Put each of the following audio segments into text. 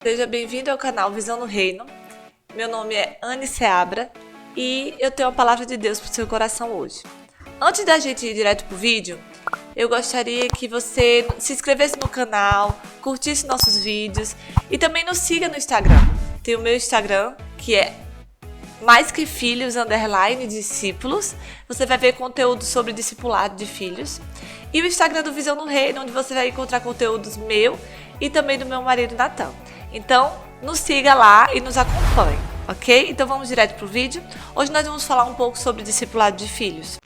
Seja bem-vindo ao canal Visão no Reino. Meu nome é Anne Seabra e eu tenho uma palavra de Deus para o seu coração hoje. Antes da gente ir direto pro vídeo, eu gostaria que você se inscrevesse no canal, curtisse nossos vídeos e também nos siga no Instagram. Tem o meu Instagram, que é _discípulos. Você vai ver conteúdo sobre discipulado de filhos. E o Instagram do Visão no Reino, onde você vai encontrar conteúdos meu e também do meu marido Natan. Então, nos siga lá e nos acompanhe, ok? Então vamos direto pro vídeo. Hoje nós vamos falar um pouco sobre discipulado de filhos.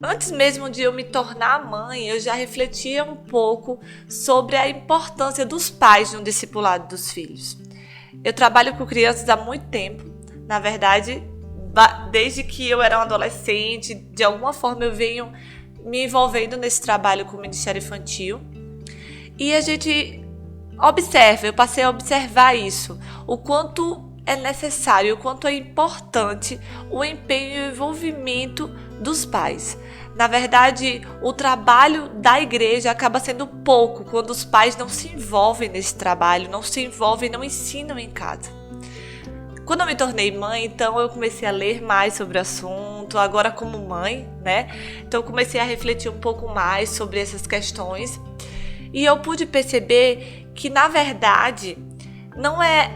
Antes mesmo de eu me tornar mãe, eu já refletia um pouco sobre a importância dos pais no discipulado dos filhos. Eu trabalho com crianças há muito tempo. Na verdade, desde que eu era um adolescente, de alguma forma eu venho me envolvendo nesse trabalho com o Ministério Infantil. E a gente observa, eu passei a observar isso, o quanto é necessário, o quanto é importante o empenho e o envolvimento dos pais. Na verdade, o trabalho da igreja acaba sendo pouco quando os pais não se envolvem nesse trabalho, não se envolvem, não ensinam em casa. Quando eu me tornei mãe, então eu comecei a ler mais sobre o assunto, agora como mãe, né? Então eu comecei a refletir um pouco mais sobre essas questões. E eu pude perceber que, na verdade, não é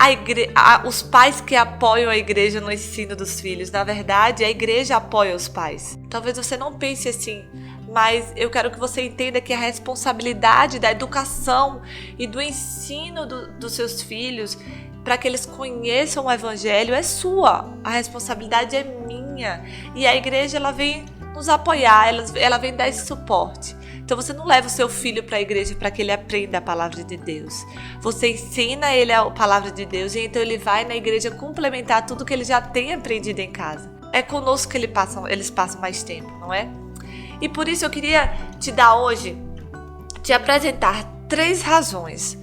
os pais que apoiam a igreja no ensino dos filhos. Na verdade, a igreja apoia os pais. Talvez você não pense assim, mas eu quero que você entenda que a responsabilidade da educação e do ensino dos seus filhos, para que eles conheçam o evangelho, é sua. A responsabilidade é minha. E a igreja, ela vem nos apoiar, ela vem dar esse suporte. Então você não leva o seu filho para a igreja para que ele aprenda a palavra de Deus. Você ensina ele a palavra de Deus e então ele vai na igreja complementar tudo que ele já tem aprendido em casa. É conosco que eles passam mais tempo, não é? E por isso eu queria te apresentar 3 razões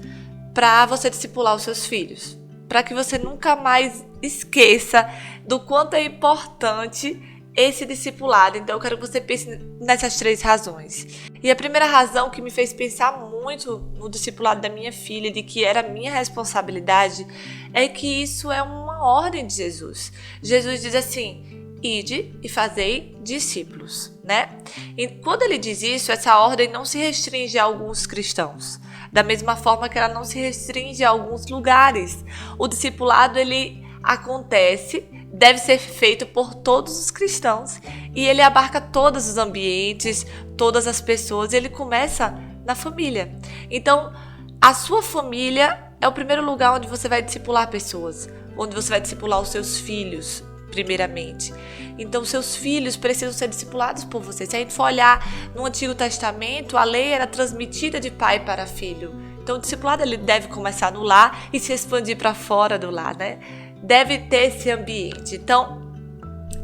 para você discipular os seus filhos. Para que você nunca mais esqueça do quanto é importante esse discipulado. Então eu quero que você pense nessas 3 razões. E a primeira razão que me fez pensar muito no discipulado da minha filha, de que era minha responsabilidade, é que isso é uma ordem de Jesus. Jesus diz assim: ide e fazei discípulos, né? E quando ele diz isso, essa ordem não se restringe a alguns cristãos. Da mesma forma que ela não se restringe a alguns lugares. O discipulado, ele acontece, deve ser feito por todos os cristãos e ele abarca todos os ambientes, todas as pessoas. Ele começa na família. Então, a sua família é o primeiro lugar onde você vai discipular pessoas, onde você vai discipular os seus filhos, primeiramente. Então, seus filhos precisam ser discipulados por você. Se a gente for olhar no Antigo Testamento, a lei era transmitida de pai para filho. Então, o discipulado ele deve começar no lar e se expandir para fora do lar, né? Deve ter esse ambiente. Então,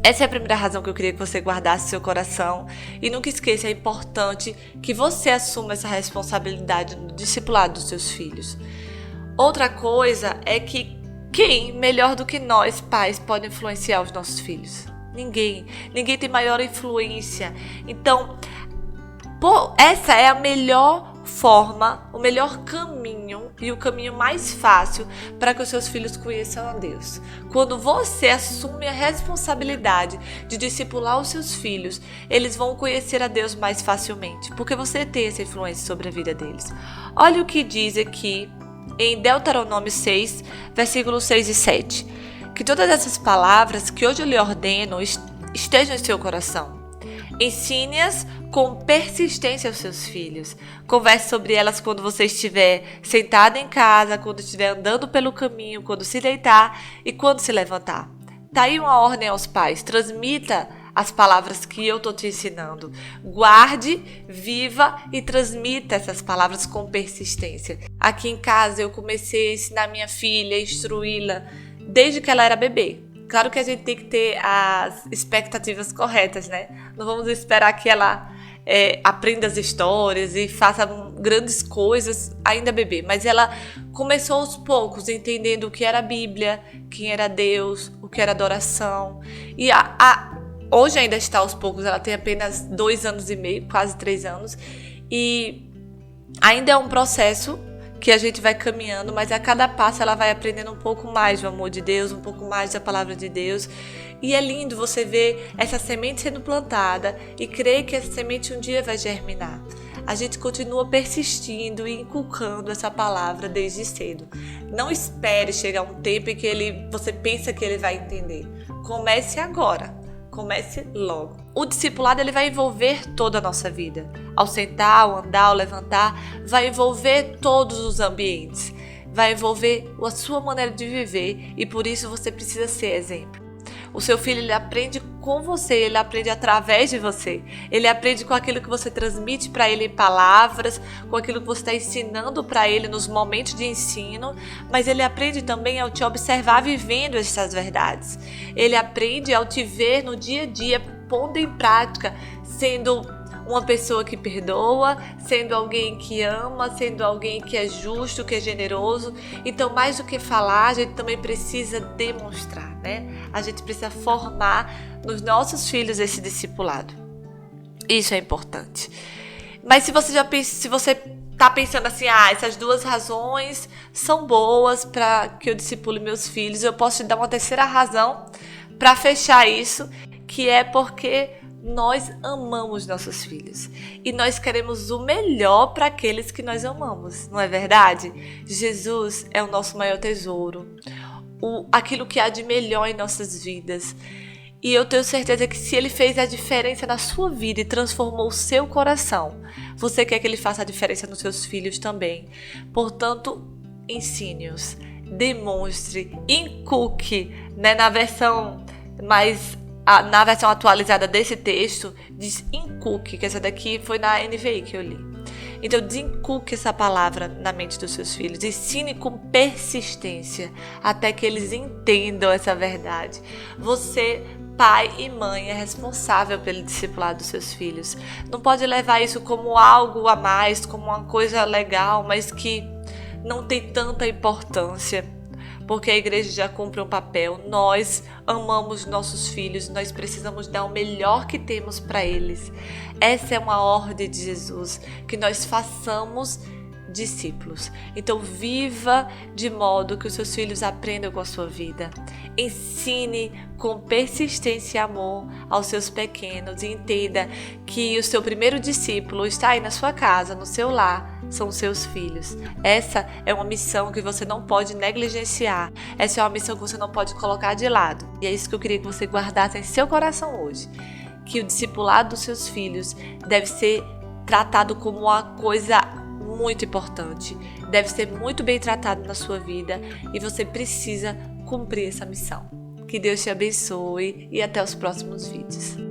essa é a primeira razão que eu queria que você guardasse no seu coração. E nunca esqueça, é importante que você assuma essa responsabilidade no discipulado dos seus filhos. Outra coisa é que quem melhor do que nós, pais, pode influenciar os nossos filhos? Ninguém. Ninguém tem maior influência. Então, essa é a melhor forma, o melhor caminho e o caminho mais fácil para que os seus filhos conheçam a Deus. Quando você assume a responsabilidade de discipular os seus filhos, eles vão conhecer a Deus mais facilmente, porque você tem essa influência sobre a vida deles. Olha o que diz aqui em Deuteronômio 6, versículos 6 e 7. Que todas essas palavras que hoje eu lhe ordeno estejam em seu coração. Ensine-as com persistência aos seus filhos. Converse sobre elas quando você estiver sentado em casa, quando estiver andando pelo caminho, quando se deitar e quando se levantar. Tá aí uma ordem aos pais. Transmita as palavras que eu estou te ensinando. Guarde, viva e transmita essas palavras com persistência. Aqui em casa eu comecei a ensinar minha filha, a instruí-la desde que ela era bebê. Claro que a gente tem que ter as expectativas corretas, né? Não vamos esperar que ela aprenda as histórias e faça grandes coisas ainda bebê. Mas ela começou aos poucos, entendendo o que era a Bíblia, quem era Deus, o que era adoração. E hoje ainda está aos poucos, ela tem apenas 2 anos e meio, quase 3 anos. E Ainda é um processo que a gente vai caminhando, mas a cada passo ela vai aprendendo um pouco mais do amor de Deus, um pouco mais da palavra de Deus. E é lindo você ver essa semente sendo plantada e crer que essa semente um dia vai germinar. A gente continua persistindo e inculcando essa palavra desde cedo. Não espere chegar um tempo em que você pensa que ele vai entender. Comece agora. Comece logo. O discipulado ele vai envolver toda a nossa vida. Ao sentar, ao andar, ao levantar, vai envolver todos os ambientes. Vai envolver a sua maneira de viver e por isso você precisa ser exemplo. O seu filho ele aprende com você, ele aprende através de você. Ele aprende com aquilo que você transmite para ele em palavras, com aquilo que você está ensinando para ele nos momentos de ensino, mas ele aprende também ao te observar vivendo essas verdades. Ele aprende ao te ver no dia a dia, pondo em prática, sendo uma pessoa que perdoa, sendo alguém que ama, sendo alguém que é justo, que é generoso. Então, mais do que falar, a gente também precisa demonstrar, né? A gente precisa formar nos nossos filhos esse discipulado. Isso é importante. Mas se você está pensando assim, essas duas razões são boas para que eu discipule meus filhos, eu posso te dar uma terceira razão para fechar isso, que é porque nós amamos nossos filhos e nós queremos o melhor para aqueles que nós amamos, não é verdade? Jesus é o nosso maior tesouro, aquilo que há de melhor em nossas vidas. E eu tenho certeza que se ele fez a diferença na sua vida e transformou o seu coração, você quer que ele faça a diferença nos seus filhos também. Portanto, ensine-os, demonstre, inculque, né? Na versão atualizada desse texto, diz inculque, que essa daqui foi na NVI que eu li. Então, desinculque essa palavra na mente dos seus filhos. Ensine com persistência até que eles entendam essa verdade. Você, pai e mãe, é responsável pelo discipulado dos seus filhos. Não pode levar isso como algo a mais, como uma coisa legal, mas que não tem tanta importância. Porque a igreja já cumpre um papel, nós amamos nossos filhos, nós precisamos dar o melhor que temos para eles. Essa é uma ordem de Jesus, que nós façamos discípulos. Então viva de modo que os seus filhos aprendam com a sua vida. Ensine com persistência e amor aos seus pequenos e entenda que o seu primeiro discípulo está aí na sua casa, no seu lar, são os seus filhos. Essa é uma missão que você não pode negligenciar. Essa é uma missão que você não pode colocar de lado. E é isso que eu queria que você guardasse em seu coração hoje. Que o discipulado dos seus filhos deve ser tratado como uma coisa muito importante. Deve ser muito bem tratado na sua vida e você precisa cumprir essa missão. Que Deus te abençoe e até os próximos vídeos.